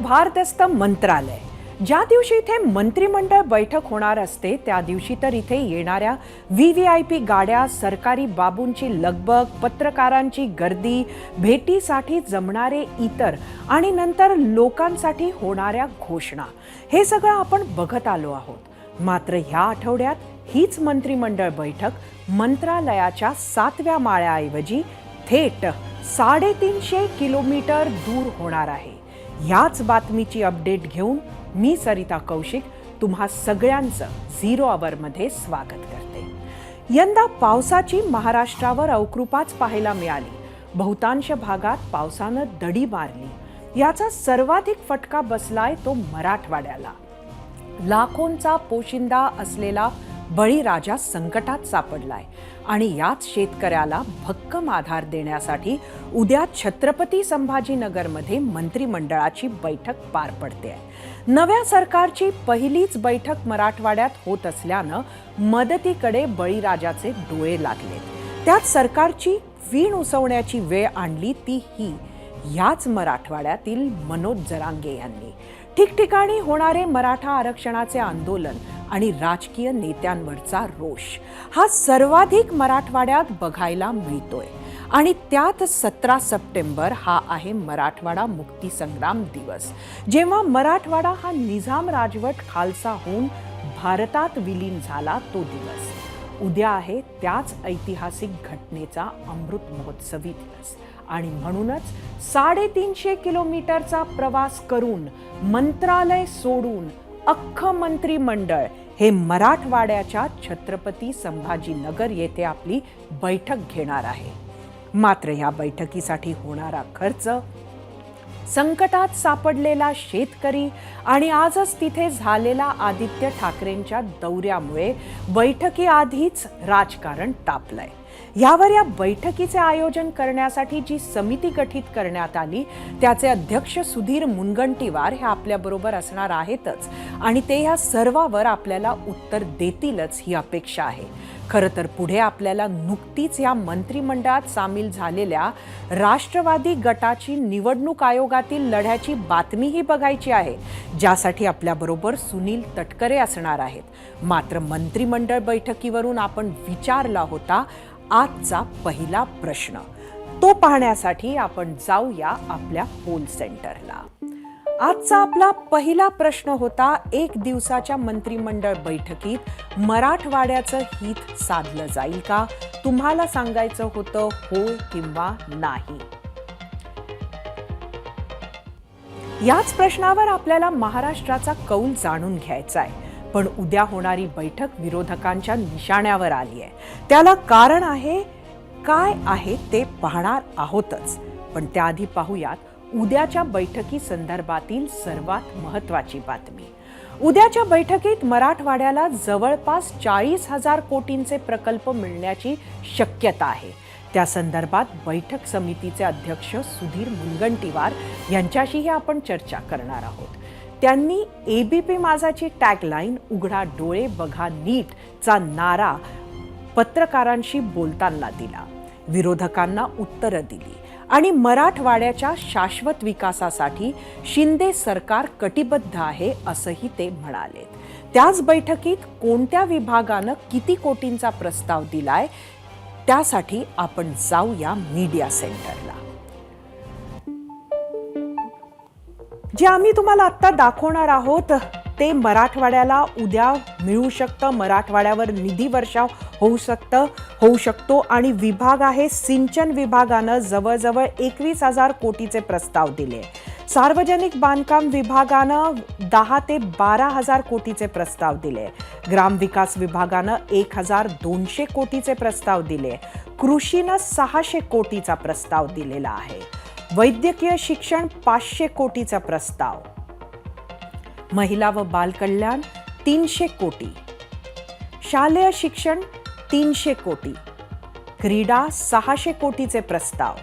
भारदस्त मंत्रालय. ज्या दिवशी इथे मंत्रिमंडळ बैठक होणार असते त्या दिवशी तर इथे येणाऱ्या VVIP गाड्या, सरकारी बाबूंची लगबग, पत्रकारांची गर्दी, भेटीसाठी जमणारे इतर आणि नंतर लोकांसाठी होणाऱ्या घोषणा, हे सगळं आपण बघत आलो आहोत. मात्र ह्या आठवड्यात हीच मंत्रिमंडळ बैठक मंत्रालयाच्या 7व्या माळ्याऐवजी थेट 350 किलोमीटर दूर होणार आहे. याच बातमीची अपडेट घेऊन मी सरिता कौशिक तुम्हा सगळ्यांचं 0 आवरमध्ये स्वागत करते. यंदा पावसाची महाराष्ट्रावर अवकृपाच पाहायला मिळाली. बहुतांश भागात पावसानं दडी मारली. याचा सर्वाधिक फटका बसलाय तो मराठवाड्याला. लाखोंचा पोशिंदा असलेला बळीराजा संकटात सापडलाय आणि याच शेतकऱ्याला भक्कम आधार देण्यासाठी उद्या छत्रपती संभाजीनगरमध्ये मंत्रिमंडळाची बैठक पार पडते. नव्या सरकारची पहिलीच बैठक मराठवाड्यात होत असल्यानं मदतीकडे बळीराजाचे डोळे लागले. त्यात सरकारची वीण उसवण्याची वेळ आणली ती ही याच मराठवाड्यातील मनोज जरांगे यांनी. ठिकठिकाणी होणारे मराठा आरक्षणाचे आंदोलन आणि राजकीय नेत्यांवरचा रोष हा सर्वाधिक मराठवाड्यात बघायला मिळतोय. आणि त्यात 17 सप्टेंबर हा आहे मराठवाडा मुक्ती संग्राम दिवस, जेव्हा मराठवाडा हा निजाम राजवट खालसा होऊन भारतात विलीन झाला तो दिवस. उद्या आहे त्याच ऐतिहासिक घटनेचा अमृत महोत्सवी दिवस आणि म्हणूनच 350 किलोमीटरचा प्रवास करून, मंत्रालय सोडून अख्खं मंत्रिमंडळ हे मराठवाड्याच्या छत्रपती संभाजीनगर येथे आपली बैठक घेणार आहे. मात्र या बैठकीसाठी होणारा खर्च, संकटात सापडलेला शेतकरी आणि आजच तिथे झालेला आदित्य ठाकरेंच्या दौऱ्यामुळे बैठकीआधीच राजकारण तापलंय. यावर या बैठकीचे आयोजन करण्यासाठी जी समिती गठीत करण्यात आली त्याचे अध्यक्ष सुधीर मुनगंटीवार हे आपल्याबरोबर असणार आहेतच आणि ते ह्या सर्वावर आपल्याला उत्तर देतीलच ही अपेक्षा आहे. खरं तर पुढे आपल्याला नुकतीच या मंत्रिमंडळात सामील झालेल्या राष्ट्रवादी गटाची निवडणूक आयोगातील लढ्याची बातमीही बघायची आहे, ज्यासाठी आपल्याबरोबर सुनील तटकरे असणार आहेत. मात्र मंत्रिमंडळ बैठकीवरून आपण विचारला होता आजचा पहिला प्रश्न. तो पाहण्यासाठी आपण जाऊया आपल्या पोल सेंटरला. आजचा आपला पहिला प्रश्न होता, 1 दिवसाच्या मंत्रिमंडळ बैठकीत मराठवाड्याचं हित साधलं जाईल का? तुम्हाला सांगायचं होतं हो किंवा नाही. याच प्रश्नावर आपल्याला महाराष्ट्राचा कौल जाणून घ्यायचा आहे. पण उद्या होणारी बैठक विरोधकांच्या निशाण्यावर आली आहे. त्याला कारण आहे काय आहे ते पाहणार आहोतच. पण त्याआधी पाहूयात उद्याच्या बैठकी संदर्भातील सर्वात महत्त्वाची बातमी. उद्याच्या बैठकीत मराठवाड्याला जवळपास 40,000 कोटींचे प्रकल्प मिळण्याची शक्यता आहे. त्या संदर्भात बैठक समितीचे अध्यक्ष सुधीर मुनगंटीवार यांच्याशीही आपण चर्चा करणार आहोत. त्यांनी ABP माझाची टॅगलाईन उघडा डोळे बघा नीट चा नारा पत्रकारांशी बोलताना दिला, विरोधकांना उत्तरं दिली आणि मराठवाड्याच्या शाश्वत विकासासाठी शिंदे सरकार कटिबद्ध आहे असंही ते म्हणाले. त्याच बैठकीत कोणत्या विभागानं किती कोटींचा प्रस्ताव दिलाय त्यासाठी आपण जाऊया मीडिया सेंटरला. जे आम्ही तुम्हाला आत्ता दाखवणार आहोत ते मराठवाड्याला उद्या मिळू शकतं. मराठवाड्यावर निधी वर्षाव होऊ शकतो आणि विभाग आहे सिंचन विभागानं जवळजवळ 21,000 कोटीचे प्रस्ताव दिले. सार्वजनिक बांधकाम विभागानं 10 ते 12,000 कोटीचे प्रस्ताव दिले. ग्रामविकास विभागानं 1,200 कोटीचे प्रस्ताव दिले. कृषीनं 600 कोटीचा प्रस्ताव दिलेला आहे. वैद्यकीय शिक्षण 500 कोटीचा प्रस्ताव. महिला व बालकल्याण 300 कोटी. शालेय शिक्षण 300 कोटी. क्रीडा 600 कोटीचे प्रस्ताव.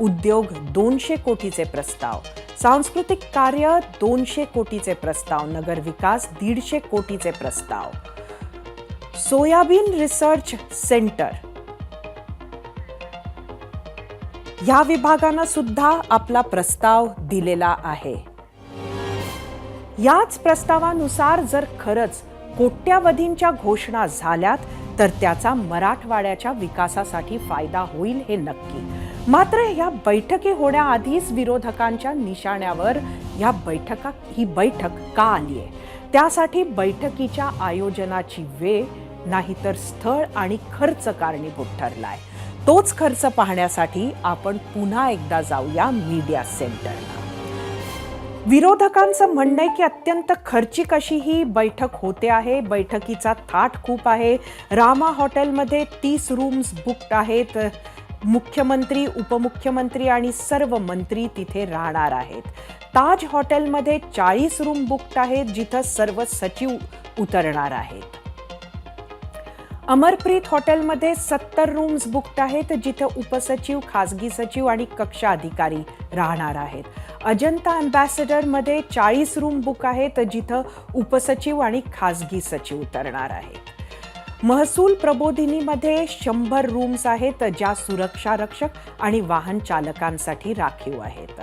उद्योग 200 कोटीचे प्रस्ताव. सांस्कृतिक कार्य 200 कोटीचे प्रस्ताव. नगरविकास 150 कोटीचे प्रस्ताव. सोयाबीन रिसर्च सेंटर या विभागानं सुद्धा आपला प्रस्ताव दिलेला आहे. याच प्रस्तावानुसार जर खरंच कोट्यावधींच्या घोषणा झाल्यात तर त्याचा मराठवाड्याच्या विकासासाठी फायदा होईल हे नक्की. मात्र या बैठकी होण्याआधीच विरोधकांच्या निशाण्यावर ही बैठक का आली आहे? त्यासाठी बैठकीच्या आयोजनाची वेळ नाही तर स्थळ आणि खर्च कारणीभूत ठरलाय. तोच खर्च पाहण्यासाठी आपण पुन्हा एकदा जाऊया मीडिया सेंटरला. विरोधकांचं म्हणणं आहे की अत्यंत खर्चिक अशी ही बैठक होते आहे. बैठकीचा थाट खूप आहे. रामा हॉटेलमध्ये 30 रूम्स बुक्ड आहेत. मुख्यमंत्री, उपमुख्यमंत्री आणि सर्व मंत्री तिथे राहणार आहेत. ताज हॉटेलमध्ये 40 रूम बुक्ड आहेत, जिथं सर्व सचिव उतरणार आहेत. अमरप्रीत हॉटेलमध्ये 70 रूम्स बुक्ड आहेत, जिथं उपसचिव, खासगी सचिव आणि कक्ष अधिकारी राहणार आहेत. अजंता अँबॅसेडरमध्ये 40 रूम बुक आहेत, जिथं उपसचिव आणि खासगी सचिव उतरणार आहेत. महसूल प्रबोधिनीमध्ये 100 रूम्स आहेत, ज्या सुरक्षा रक्षक आणि वाहन चालकांसाठी राखीव आहेत.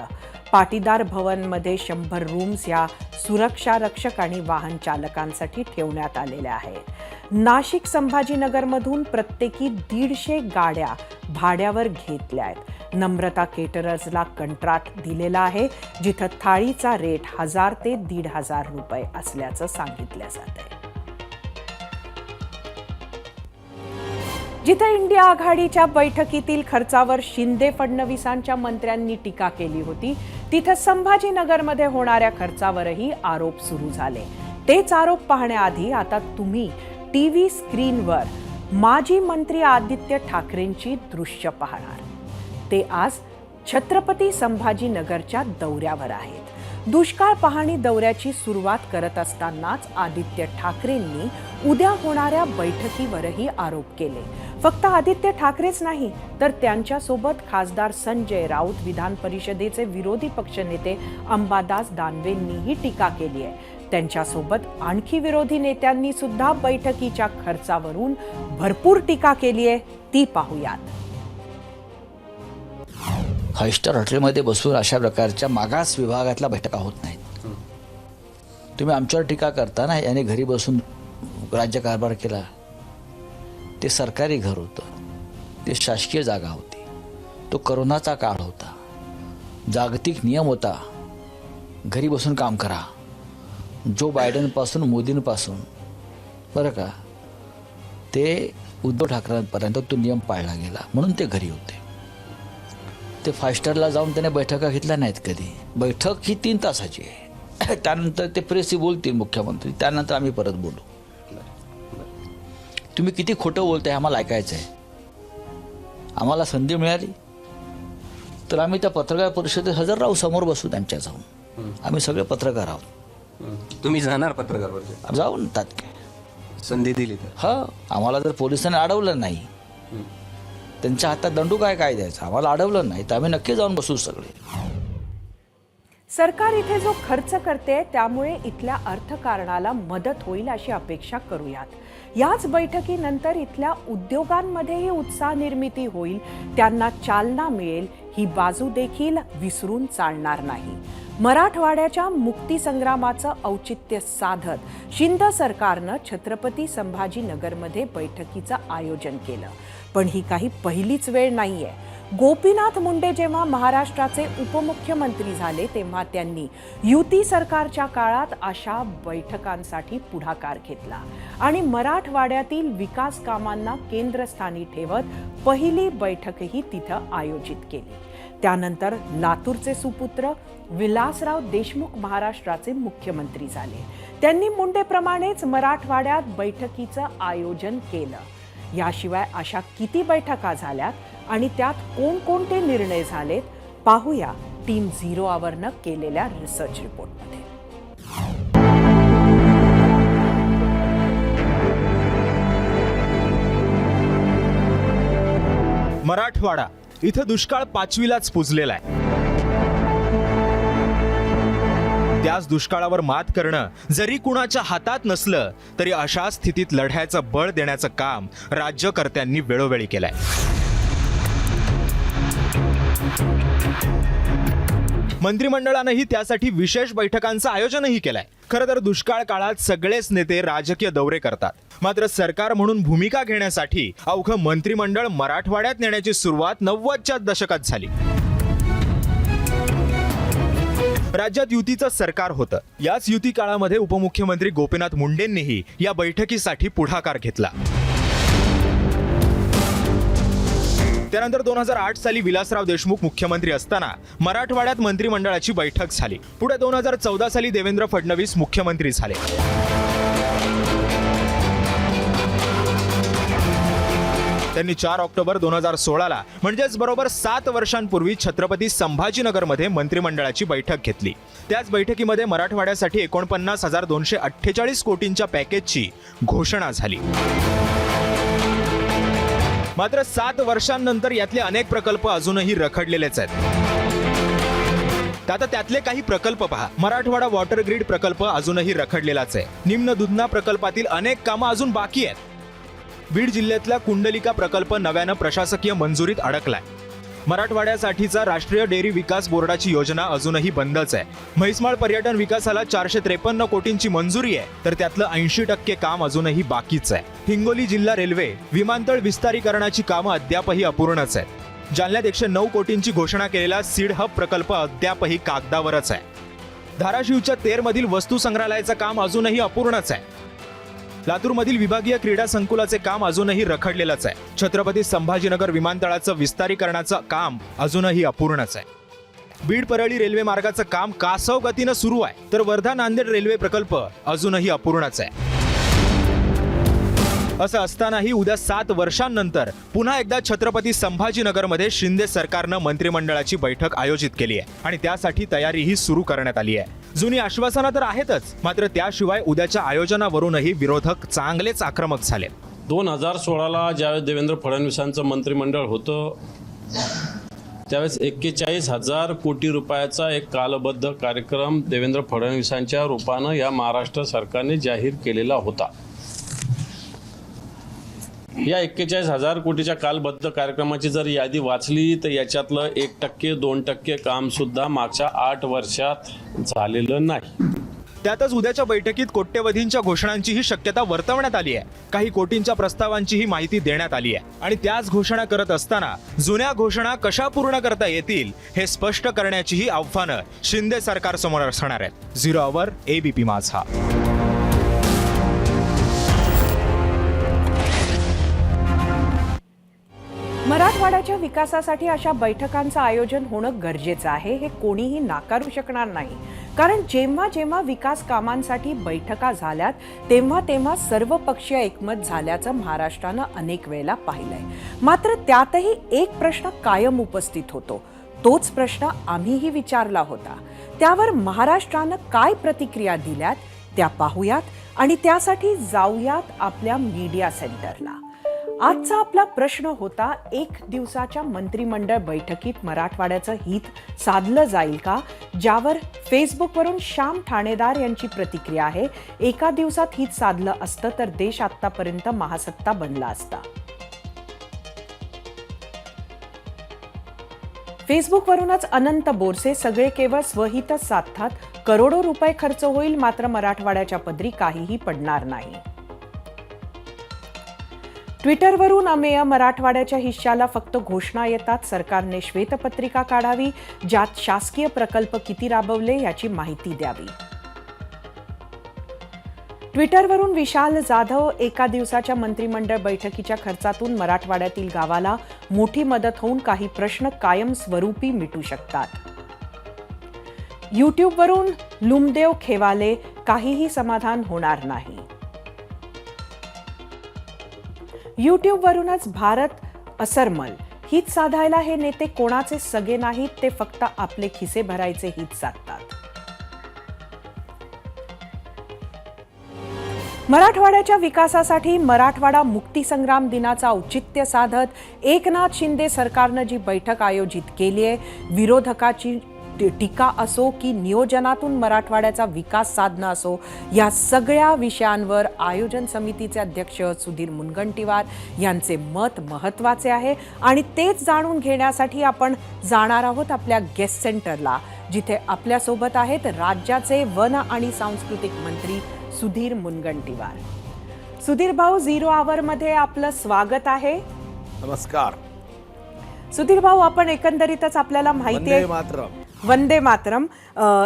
पाटीदार भवनमध्ये 100 रूम्स या सुरक्षा रक्षक आणि वाहन चालकांसाठी ठेवण्यात आलेल्या आहेत. नाशिक संभाजीनगरमधून प्रत्येकी 150 गाड्या भाड्यावर घेतल्या आहेत. नम्रता केटरर्सला कंत्राट दिलेला आहे, जिथं थाळीचा रेट 1000 ते 1500 रुपये असल्याचं सांगितलं जातंय. जिथं इंडिया आघाडीच्या बैठकीतील खर्चावर शिंदे फडणवीसांच्या मंत्र्यांनी टीका केली होती, तिथं संभाजीनगरमध्ये होणाऱ्या खर्चावरही आरोप सुरू झाले. तेच आरोप पाहण्याआधी आता तुम्ही टीव्ही स्क्रीनवर माजी मंत्री आदित्य ठाकरेंची दृश्य पाहणार. ते आज छत्रपती संभाजीनगरच्या दौऱ्यावर आहेत. दुष्काळ पाहणी दौऱ्याची सुरुवात करत असतानाच आदित्य ठाकरेंनी उद्या होणाऱ्या बैठकीवरही आरोप केले. फक्त आदित्य ठाकरेच नाही तर त्यांच्यासोबत खासदार संजय राऊत, विधान परिषदेचे विरोधी पक्षनेते अंबादास दानवेंनीही टीका केली आहे. त्यांच्यासोबत आणखी विरोधी नेत्यांनी सुद्धा बैठकीच्या खर्चावरून भरपूर टीका केली आहे. ती पाहूयात. 5 स्टार हॉटेलमध्ये बसून अशा प्रकारच्या मागास विभागातल्या बैठका होत नाहीत. तुम्ही आमच्यावर टीका करता ना, याने घरी बसून राज्यकारभार केला. ते सरकारी घर होतं, ते शासकीय जागा होती, तो करोनाचा काळ होता, जागतिक नियम होता, घरी बसून काम करा. जो बायडनपासून मोदींपासून बरं का ते उद्धव ठाकरेंपर्यंत तो नियम पाळला गेला, म्हणून ते घरी होते. ते 5 स्टारला जाऊन त्याने बैठका घेतल्या नाहीत कधी. बैठक ही 3 तासाची आहे. त्यानंतर ते प्रेसशी बोलतील मुख्यमंत्री, त्यानंतर आम्ही परत बोलू. तुम्ही किती खोटं बोलताय आम्हाला ऐकायचं आहे. आम्हाला संधी मिळाली तर आम्ही त्या पत्रकार परिषदेत हजर राहू, समोर बसू त्यांच्या जाऊन. आम्ही सगळे पत्रकार आहोत. तुम्ही जाणार पत्रकार परिषद जाऊन तात काय संधी दिली तर? हा, आम्हाला जर पोलिसांनी अडवलं नाही, त्यांच्या हातात दंडू काय द्यायचं, आम्हाला अडवलं नाही तर आम्ही नक्की जाऊन बसू सगळे. सरकार इथे जो खर्च करते त्यामुळे इथल्या अर्थकारणाला मदत होईल अशी अपेक्षा करूयात. याच बैठकीनंतर इथल्या उद्योगांमध्येही उत्साह निर्मिती होईल, त्यांना चालना मिळेल, ही बाजू देखील विसरून चालणार नाही. मराठवाड्याच्या मुक्तीसंग्रामाचं औचित्य साधत शिंदे सरकारनं छत्रपती संभाजीनगरमध्ये बैठकीचं आयोजन केलं. पण ही काही पहिलीच वेळ नाहीये. गोपीनाथ मुंडे जेव्हा महाराष्ट्राचे उपमुख्यमंत्री झाले तेव्हा त्यांनी युती सरकारच्या काळात अशा बैठकांसाठी पुढाकार घेतला आणि मराठवाड्यातील विकास कामांना केंद्रस्थानी ठेवत पहिली बैठकही तिथं आयोजित केली. त्यानंतर लातूरचे सुपुत्र विलासराव देशमुख महाराष्ट्राचे मुख्यमंत्री झाले. त्यांनी मुंडेप्रमाणेच मराठवाड्यात बैठकीचं आयोजन केलं. याशिवाय अशा किती बैठका झाल्यात आणि त्यात कोणकोणते निर्णय झालेत पाहूया टीम 0 आवरनं केलेल्या रिसर्च रिपोर्टमध्ये. मराठवाडा इथं दुष्काळ 5वीलाच पुजलेला आहे. त्याच दुष्काळावर मात करणं जरी कुणाच्या हातात नसलं तरी अशा स्थितीत लढ्याचं बळ देण्याचं काम राज्यकर्त्यांनी वेळोवेळी केलंय. मंत्रिमंडळानंही त्यासाठी विशेष बैठकांचं आयोजनही केलंय. खरं तर दुष्काळ काळात सगळेच नेते राजकीय दौरे करतात, मात्र सरकार म्हणून भूमिका घेण्यासाठी अवघं मंत्रिमंडळ मराठवाड्यात नेण्याची सुरुवात 90च्या दशकात झाली. राज्यात युतीचं सरकार होतं. याच युती काळामध्ये उपमुख्यमंत्री गोपीनाथ मुंडेंनीही या बैठकीसाठी पुढाकार घेतला. त्यानंतर 2008 साली विलासराव देशमुख मुख्यमंत्री असताना मराठवाड्यात मंत्रिमंडळाची बैठक झाली. पुढे 2014 साली देवेंद्र फडणवीस मुख्यमंत्री झाले. त्यांनी 4 ऑक्टोबर 2016ला म्हणजेच बरोबर 7 वर्षांपूर्वी छत्रपती संभाजीनगरमध्ये मंत्रिमंडळाची बैठक घेतली. त्याच बैठकीमध्ये मराठवाड्यासाठी 49,248 कोटींच्या पॅकेजची घोषणा झाली. मात्र 7 वर्षांनंतर यातले अनेक प्रकल्प अजूनही रखडलेलेच आहेत. आता त्यातले काही प्रकल्प पहा. मराठवाडा वॉटर ग्रीड प्रकल्प अजूनही रखडलेलाच आहे. निम्न दुधना प्रकल्पातील अनेक कामं अजून बाकी आहेत. बीड जिल्ह्यातला कुंडलिका प्रकल्प नव्यानं प्रशासकीय मंजुरीत अडकलाय. मराठवाड्यासाठीचा राष्ट्रीय डेअरी विकास बोर्डाची योजना अजूनही बंदच आहे. म्हैसमाळ पर्यटन विकासाला 453 कोटींची मंजुरी आहे, तर त्यातलं 80% काम अजूनही बाकीच आहे. हिंगोली जिल्हा रेल्वे विमानतळ विस्तारीकरणाची कामं अद्यापही अपूर्णच आहेत. जालन्यात 109 कोटींची घोषणा केलेला सीड हब प्रकल्प अद्यापही कागदावरच आहे. धाराशिवच्या तेरमधील वस्तू संग्रहालयाचं काम अजूनही अपूर्णच आहे. लातूरमधील विभागीय क्रीडा संकुलाचे काम अजूनही रखडलेलंच आहे. छत्रपती संभाजीनगर विमानतळाचं विस्तारीकरणाचं काम अजूनही अपूर्णच आहे. बीड परळी रेल्वे मार्गाचं काम कासव गतीनं सुरू आहे, तर वर्धा नांदेड रेल्वे प्रकल्प अजूनही अपूर्णच आहे. असं असतानाही उद्या 7 वर्षांनंतर पुन्हा एकदा छत्रपती संभाजीनगरमध्ये शिंदे सरकारनं मंत्रिमंडळाची बैठक आयोजित केली आहे आणि त्यासाठी तयारीही सुरू करण्यात आली आहे. जुनी आश्वासनं तर आहेतच, मात्र त्याशिवाय उद्याच्या आयोजनावरूनही विरोधक चांगलेच आक्रमक झाले. 2016ला ज्यावेळेस देवेंद्र फडणवीसांचं मंत्रिमंडळ होतं त्यावेळेस 41,000 कोटी रुपयाचा एक कालबद्ध कार्यक्रम देवेंद्र फडणवीसांच्या रूपानं या महाराष्ट्र सरकारने जाहीर केलेला होता. या 41,000 कोटीच्या कालबद्ध कार्यक्रमाची जर यादी वाचली तर याच्यातलं 1%, 2% काम सुद्धा मागच्या 8 वर्षात झालेलं नाही. त्यातच उद्याच्या बैठकीत कोट्यवधींच्या घोषणांचीही शक्यता वर्तवण्यात आली आहे. काही कोटींच्या प्रस्तावांचीही माहिती देण्यात आली आहे आणि त्याच घोषणा करत असताना जुन्या घोषणा कशा पूर्ण करता येतील हे स्पष्ट करण्याचीही आव्हानं शिंदे सरकारसमोर असणार आहेत. 0 आवर ABP माझा. मराठवाड्याच्या विकासासाठी अशा बैठकांचं आयोजन होणं गरजेचं आहे, हे कोणीही नाकारू शकणार नाही. कारण जेव्हा जेव्हा विकास कामांसाठी बैठका झाल्यात तेव्हा सर्वपक्षीय एकमत झाल्याचं महाराष्ट्रानं अनेक वेळेला पाहिलंय. मात्र त्यातही एक प्रश्न कायम उपस्थित होतो. तोच प्रश्न आम्हीही विचारला होता. त्यावर महाराष्ट्रानं काय प्रतिक्रिया दिल्यात त्या पाहूयात आणि त्यासाठी जाऊयात आपल्या मीडिया सेंटरला. आजचा आपला प्रश्न होता, 1 दिवसाच्या मंत्रिमंडळ बैठकीत मराठवाड्याचं हित साधलं जाईल का? ज्यावर फेसबुकवरून श्याम ठाणेदार यांची प्रतिक्रिया आहे, 1 दिवसात हित साधलं असतं तर देश आतापर्यंत महासत्ता बनला असता. फेसबुकवरूनच अनंत बोरसे, सगळे केवळ स्वहितच साधतात. करोडो रुपये खर्च होईल, मात्र मराठवाड्याच्या पदरी काहीही पडणार नाही. ट्विटरवरून अमेय, मराठवाड्याच्या हिश्श्याला फक्त घोषणा येतात. सरकारने श्वेतपत्रिका काढावी, ज्यात शासकीय प्रकल्प किती राबवले याची माहिती द्यावी. ट्विटरवरून विशाल जाधव, 1 दिवसाच्या मंत्रिमंडळ बैठकीच्या खर्चातून मराठवाड्यातील गावाला मोठी मदत होऊन काही प्रश्न कायमस्वरूपी मिटू शकतात. यूट्यूबवरून लुमदेव खेवाले, काहीही समाधान होणार नाही. यूट्यूबवरूनच भारत असरमल, हित साधायला हे नेते कोणाचे सगळे नाहीत, ते फक्त आपले खिसे भरायचे हित साधतात. मराठवाड्याच्या विकासासाठी मराठवाडा मुक्तीसंग्राम दिनाचा औचित्य साधत एकनाथ शिंदे सरकारनं जी बैठक आयोजित केली आहे, विरोधकाची टीका असो की नियोजनातून मराठवाड्याचा विकास साधणं असो, या सगळ्या विषयांवर आयोजन समितीचे अध्यक्ष सुधीर मुनगंटीवार यांचे मत महत्त्वाचे आहे आणि तेच जाणून घेण्यासाठी आपण जाणार आहोत आपल्या गेस्ट सेंटरला, जिथे आपल्यासोबत आहेत राज्याचे वन आणि सांस्कृतिक मंत्री सुधीर मुनगंटीवार. सुधीर भाऊ, 0 आवरमध्ये आपलं स्वागत आहे. नमस्कार. सुधीर भाऊ, आपण एकंदरीतच आपल्याला माहिती वंदे आहे मातरम. वंदे मातरम.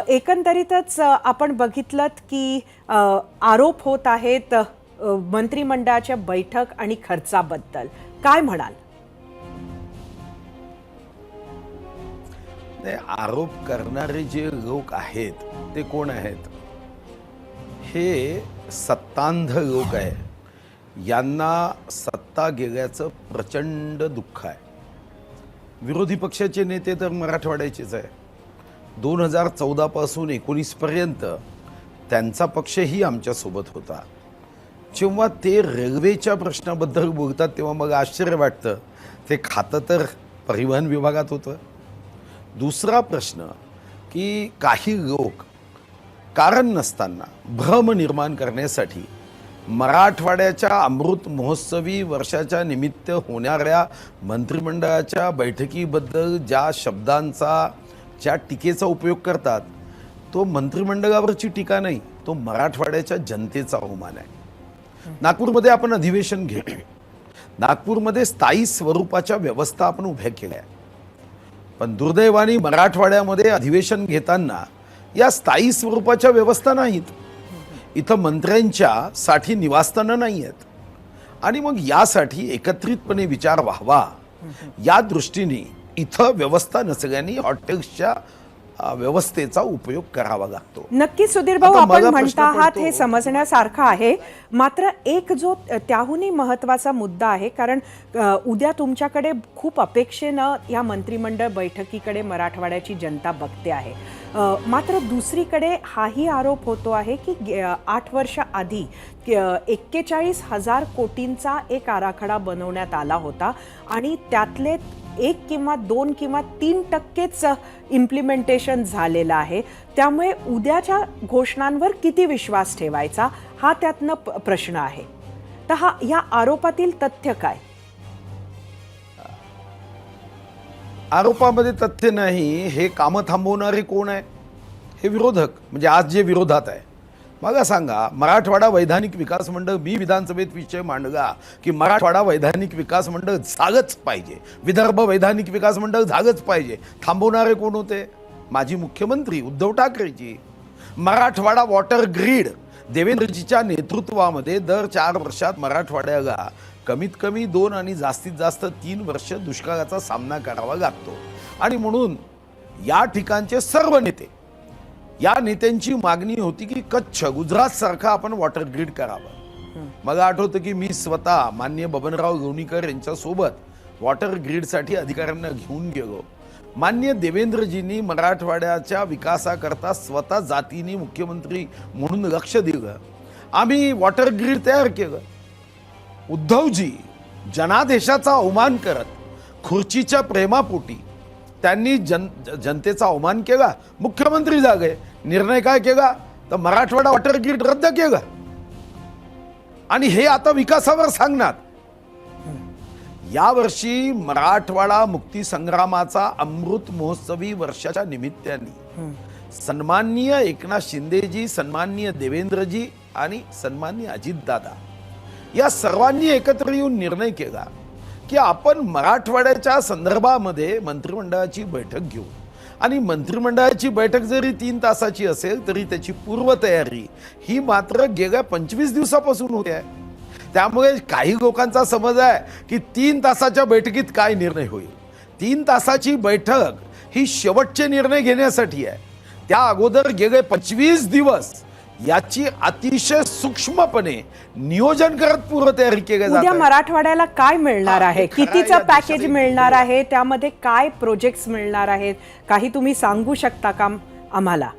एकंदरीतच आपण बघितलं की आरोप होत आहेत मंत्रिमंडळाच्या बैठक आणि खर्चाबद्दल. काय म्हणाल? आरोप करणारे जे लोक आहेत ते कोण आहेत? हे सत्तांध लोक आहे. यांना सत्ता गेल्याचं प्रचंड दुःख आहे. विरोधी पक्षाचे नेते तर मराठवाड्याचेच आहे. 2014 पासून 19 पर्यंत त्यांचा पक्षही आमच्यासोबत होता. जेव्हा ते रेल्वेच्या प्रश्नाबद्दल बोलतात तेव्हा मग आश्चर्य वाटतं. ते खातं तर परिवहन विभागात होतं. दुसरा प्रश्न की काही लोक कारण नसताना भ्रम निर्माण करण्यासाठी मराठवाड्याच्या अमृत महोत्सवी वर्षाच्या निमित्त होणाऱ्या मंत्रिमंडळाच्या बैठकीबद्दल ज्या शब्दांचा, ज्या टीकेचा उपयोग करतात, तो मंत्रिमंडळावरची टीका नाही, तो मराठवाड्याच्या जनतेचा अवमान आहे. नागपूरमध्ये आपण अधिवेशन घेतो. नागपूरमध्ये स्थायी स्वरूपाच्या व्यवस्था आपण उभ्या केल्या. पण दुर्दैवाने मराठवाड्यामध्ये अधिवेशन घेताना या स्थायी स्वरूपाच्या व्यवस्था नाहीत. इथं मंत्र्यांच्या साठी निवासस्थानं नाही आहेत. आणि मग यासाठी एकत्रितपणे विचार व्हावा या दृष्टीने इथं व्यवस्था नसल्याने हॉटेल्सच्या व्यवस्थेचा उपयोग करावा लागतो. नक्की सुधीर भाऊ, आता आपण मला म्हणता प्रश्न आहात पडतो, हे समजण्यासारखं आहे. मात्र एक जो त्याहूनही महत्त्वाचा मुद्दा आहे, कारण उद्या तुमच्याकडे खूप अपेक्षेनं या मंत्रिमंडळ बैठकीकडे मराठवाड्याची जनता बघते आहे. मात्र दुसरीकडे हाही आरोप होतो आहे की 8 वर्ष आधी 41,000 कोटींचा एक आराखडा बनवण्यात आला होता आणि त्यातले 1 किंवा 2 किंवा 3% इम्प्लिमेंटेशन झालेलं आहे. त्यामुळे उद्याच्या घोषणांवर किती विश्वास ठेवायचा हा त्यातनं प्रश्न आहे. तर या आरोपातील तथ्य काय? आरोपामध्ये तथ्य नाही. हे कामं थांबवणारे कोण आहे? हे विरोधक. म्हणजे आज जे विरोधात आहे. मला सांगा, मराठवाडा वैधानिक विकास मंडळ, मी विधानसभेत विषय मांडला की मराठवाडा वैधानिक विकास मंडळ झालंच पाहिजे, विदर्भ वैधानिक विकास मंडळ झालंच पाहिजे. थांबवणारे कोण होते? माजी मुख्यमंत्री उद्धव ठाकरेजी. मराठवाडा वॉटर ग्रीड देवेंद्रजीच्या नेतृत्वामध्ये दर 4 वर्षात मराठवाड्याला कमीत कमी 2 आणि जास्तीत जास्त 3 वर्ष दुष्काळाचा सामना करावा लागतो. आणि म्हणून या ठिकाणचे सर्व नेते, या नेत्यांची मागणी होती की कच्छ, गुजरात सारखा आपण वॉटर ग्रीड करावं. मला आठवतं की मी स्वतः माननीय बबनराव लोणीकर यांच्यासोबत वॉटर ग्रीडसाठी अधिकाऱ्यांना घेऊन गेलो. माननीय देवेंद्रजींनी मराठवाड्याच्या विकासाकरता स्वतः जातीने मुख्यमंत्री म्हणून लक्ष दिलं. आम्ही वॉटर ग्रीड तयार केलं. उद्धवजी जनादेशाचा अवमान करत खुर्चीच्या प्रेमापोटी त्यांनी जनतेचा अवमान केला. मुख्यमंत्री झाले. निर्णय काय केला? तर मराठवाडा वॉटर ग्रीड रद्द केला. आणि हे आता विकासावर सांगणार. यावर्षी मराठवाडा मुक्ती संग्रामाचा अमृत महोत्सवी वर्षाच्या निमित्ताने सन्माननीय एकनाथ शिंदेजी, सन्माननीय देवेंद्रजी आणि सन्माननीय अजितदादा या सर्वांनी एकत्र येऊन निर्णय केला की आपण मराठवाड्याच्या संदर्भामध्ये मंत्रिमंडळाची बैठक घेऊ. आणि मंत्रिमंडळाची बैठक जरी 3 तासाची असेल तरी त्याची पूर्वतयारी ही मात्र गेल्या 25 दिवसापासून होते आहे. त्यामुळे काही लोकांचा समज आहे की 3 तासाच्या बैठकीत काय निर्णय होईल. 3 तासाची बैठक ही शेवटचे निर्णय घेण्यासाठी आहे. त्या अगोदर गेले 25 दिवस याची अतिशय सूक्ष्मपणे नियोजन करत पूर्वतयारी केली जाते. उद्या मराठवाड्याला काय मिळणार आहे? कितीचं पॅकेज मिळणार आहे? त्यामध्ये काय प्रोजेक्ट्स मिळणार आहेत? काही तुम्ही सांगू शकता का आम्हाला?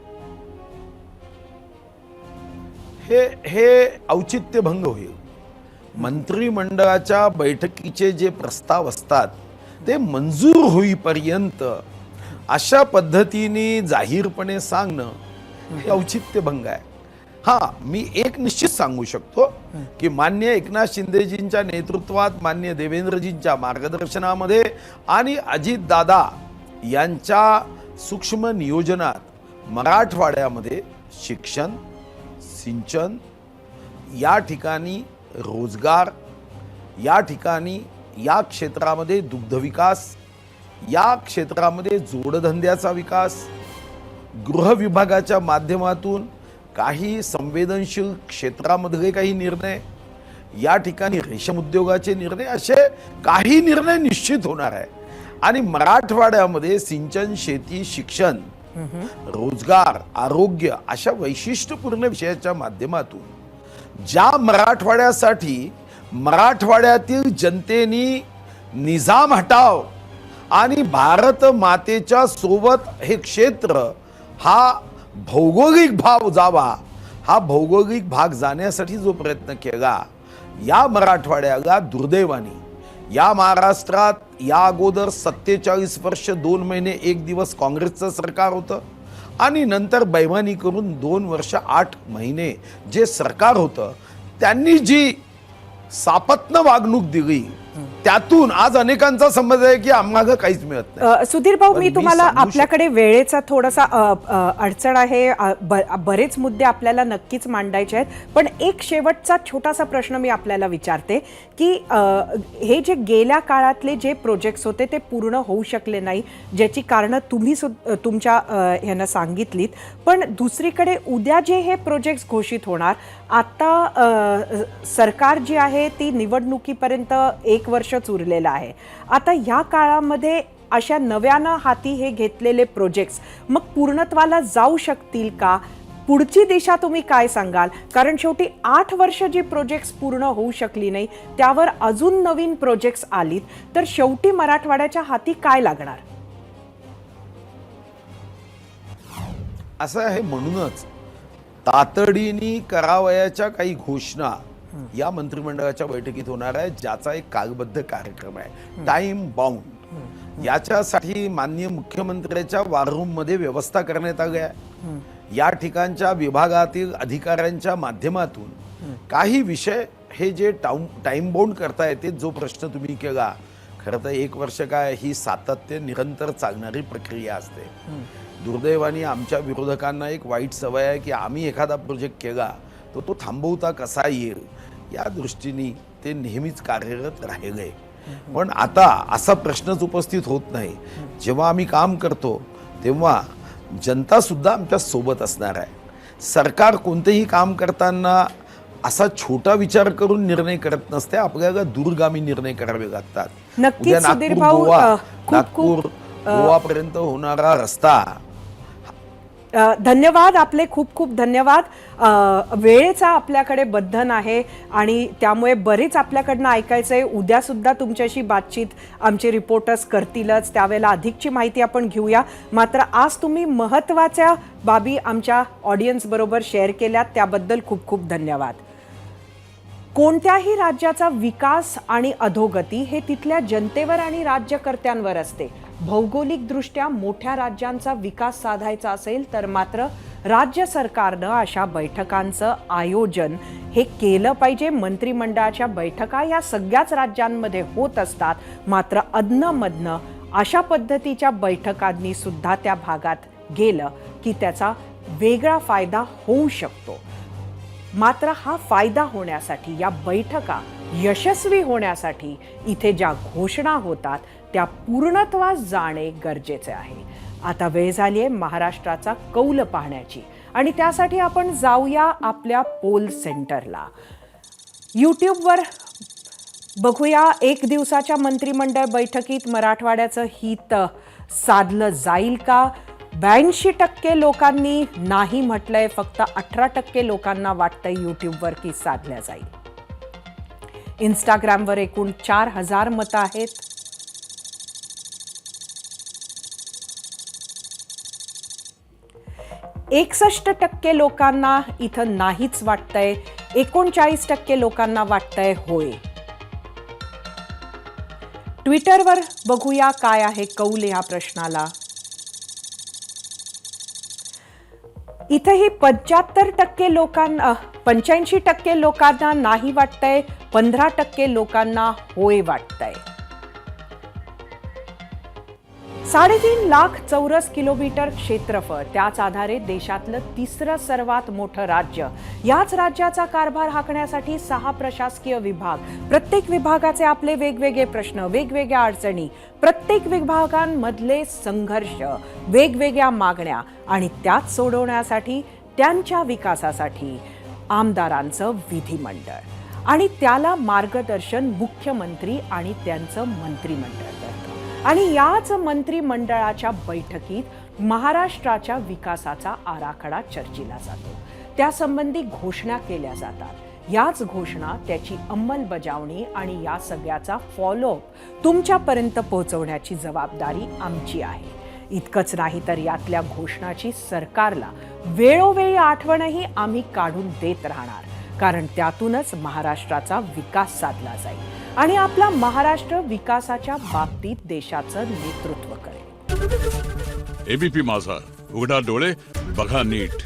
हे औचित्यभंग होईल. मंत्रिमंडळाच्या बैठकीचे जे प्रस्ताव असतात ते मंजूर होईपर्यंत अशा पद्धतीने जाहीरपणे सांगणं हे औचित्यभंग आहे. हा, मी एक निश्चित सांगू शकतो की माननीय एकनाथ शिंदेजींच्या नेतृत्वात, माननीय देवेंद्रजींच्या मार्गदर्शनामध्ये आणि अजितदादा यांच्या सूक्ष्म नियोजनात मराठवाड्यामध्ये शिक्षण, सिंचन, या ठिकाणी रोजगार, या ठिकाणी या क्षेत्रामध्ये दुग्धविकास, या क्षेत्रामध्ये जोडधंद्याचा विकास, गृह विभागाच्या माध्यमातून काही संवेदनशील क्षेत्रामधले काही निर्णय, या ठिकाणी रेशीम उद्योगाचे निर्णय, असे काही निर्णय निश्चित होणार आहे. आणि मराठवाड्यामध्ये सिंचन, शेती, शिक्षण, रोजगार, आरोग्य अशा वैशिष्ट्यपूर्ण विषयाच्या माध्यमातून ज्या मराठवाड्यासाठी मराठवाड्यातील जनतेने निजाम हटाव आणि भारत मातेच्या सोबत हे क्षेत्र हा भौगोलिक भाग जावा, हा भौगोलिक भाग जाण्यासाठी जो प्रयत्न केला, या मराठवाड्याला दुर्दैवाने या महाराष्ट्रात या अगोदर 47 वर्ष 2 महिने 1 दिवस काँग्रेसचं सरकार होतं आणि नंतर बैमानी करून 2 वर्ष 8 महिने जे सरकार होतं त्यांनी जी सापत्न वागणूक दिली, त्यातून आज अनेकांचा समज आहे की आम्हाला काहीच मिळत नाही. सुधीर भाऊ, पण मी मी तुम्हाला सांगू आपल्याकडे वेळेचा थोडासा अडचण आहे, बरेच मुद्दे आपल्याला नक्कीच मांडायचे आहेत, पण एक शेवटचा छोटासा प्रश्न मी आपल्याला विचारते की हे जे गेल्या काळातले जे प्रोजेक्ट्स होते ते पूर्ण होऊ शकले नाही, ज्याची कारणं तुम्ही तुमच्या ह्यांना सांगितलीत, पण दुसरीकडे उद्या जे हे प्रोजेक्ट्स घोषित होणार, आता सरकार जी आहे ती निवडणुकीपर्यंत 1 वर्षच उरलेलं आहे. आता ह्या काळामध्ये अशा नव्यानं हाती हे घेतलेले प्रोजेक्ट्स मग पूर्णत्वाला जाऊ शकतील का? पुढची दिशा तुम्ही काय सांगाल? कारण शेवटी 8 वर्ष जी प्रोजेक्ट्स पूर्ण होऊ शकली नाही त्यावर अजून नवीन प्रोजेक्ट्स आलीत तर शेवटी मराठवाड्याच्या हाती काय लागणार? असं आहे, म्हणूनच तातडीने करावयाच्या काही घोषणा या मंत्रिमंडळाच्या बैठकीत होणार आहे, ज्याचा एक कालबद्ध कार्यक्रम आहे, टाइम बाउंड. याच्यासाठी माननीय मुख्यमंत्र्यांच्या वॉर रूम मध्ये व्यवस्था करण्यात आली आहे. या ठिकाणच्या विभागातील अधिकाऱ्यांच्या माध्यमातून काही विषय हे जे टाइम बाउंड करता येते, जो प्रश्न तुम्ही केला, खरं तर 1 वर्ष काय, ही सातत्य निरंतर चालणारी प्रक्रिया असते. दुर्दैवाने आमच्या विरोधकांना एक वाईट सवय आहे की आम्ही एखादा प्रोजेक्ट केला तर तो थांबवता कसा येईल या दृष्टीने ते नेहमीच कार्यरत राहिले. पण आता असा प्रश्नच उपस्थित होत नाही. जेव्हा आम्ही काम करतो तेव्हा जनता सुद्धा आमच्या सोबत असणार आहे. सरकार कोणतेही काम करताना असा छोटा विचार करून निर्णय करत नसते, आपल्याला दूरगामी निर्णय करावे लागतात. नक्कीच उद्या सुधीर नागपूर भाऊ, गोवा, खूप गोवापर्यंत होणारा रस्ता. धन्यवाद, आपले खूप खूप धन्यवाद. वेळेचा आपल्याकडे बंधन आहे आणि त्यामुळे बरेच आपल्याकडनं ऐकायचं आहे. उद्या सुद्धा तुमच्याशी बातचीत आमचे रिपोर्टर्स करतीलच, त्यावेळेला अधिकची माहिती आपण घेऊया. मात्र आज तुम्ही महत्त्वाच्या बाबी आमच्या ऑडियन्स बरोबर शेअर केल्यात, त्याबद्दल खूप खूप धन्यवाद. कोणत्याही राज्याचा विकास आणि अधोगती हे तिथल्या जनतेवर आणि राज्यकर्त्यांवर असते. भौगोलिकदृष्ट्या मोठ्या राज्यांचा विकास साधायचा असेल तर मात्र राज्य सरकारनं अशा बैठकांचं आयोजन हे केलं पाहिजे. मंत्रिमंडळाच्या बैठका या सगळ्याच राज्यांमध्ये होत असतात, मात्र अधनं-मधनं अशा पद्धतीच्या बैठकांनी सुद्धा त्या भागात गेलं की त्याचा वेगळा फायदा होऊ शकतो. मात्र हा फायदा होण्यासाठी, या बैठका यशस्वी होण्यासाठी इथे ज्या घोषणा होतात त्या पूर्णत्वास जाणे गरजेचे आहे. आता वेळ झाली आहे महाराष्ट्राचा कौल पाहण्याची आणि त्यासाठी आपण जाऊया आपल्या पोल सेंटरला. यूट्यूबवर बघूया 1 दिवसाच्या मंत्रिमंडळ बैठकीत मराठवाड्याचं हित साधलं जाईल का? 82% लोकांनी नाही म्हटलंय, फक्त 18% लोकांना वाटतंय यूट्यूबवर की साधल्या जाईल. इंस्टाग्रामवर एकूण 4000 मतं आहेत. %61 लोकांना इथं नाहीच वाटतंय, 39% लोकांना वाटतंय होय. ट्विटरवर बघूया काय आहे कौल या प्रश्नाला. इथंही 85% लोकांना 85% लोकांना नाही वाटतंय, 15% लोकांना होय वाटतंय. 3.5 लाख चौरस किलोमीटर क्षेत्रफळ, त्याच आधारे देशातलं तिसरं सर्वात मोठं राज्य. याच राज्याचा कारभार हाकण्यासाठी 6 प्रशासकीय विभाग, प्रत्येक विभागाचे आपले वेगवेगळे प्रश्न, वेगवेगळ्या अडचणी, प्रत्येक विभागांमधले संघर्ष, वेगवेगळ्या मागण्या आणि त्यात सोडवण्यासाठी त्यांच्या विकासासाठी आमदारांचं विधिमंडळ आणि त्याला मार्गदर्शन मुख्यमंत्री आणि त्यांचं मंत्रिमंडळ करतं. आणि याच मंत्रिमंडळाच्या बैठकीत महाराष्ट्राच्या विकासाचा आराखडा चर्चिला जातो. त्यासंबंधी घोषणा केल्या जातात. याच घोषणा, त्याची अंमलबजावणी आणि या सगळ्याचा फॉलोअप तुमच्यापर्यंत पोहोचवण्याची जबाबदारी आमची आहे. इतकंच नाही तर यातल्या घोषणाची सरकारला वेळोवेळी आठवणही आम्ही काढून देत राहणार, कारण त्यातूनच महाराष्ट्राचा विकास साधला जाईल आणि आपला महाराष्ट्र विकासाच्या बाबतीत देशाचं नेतृत्व करेल. एबीपी माझा, उघडा डोळे बघा नीट.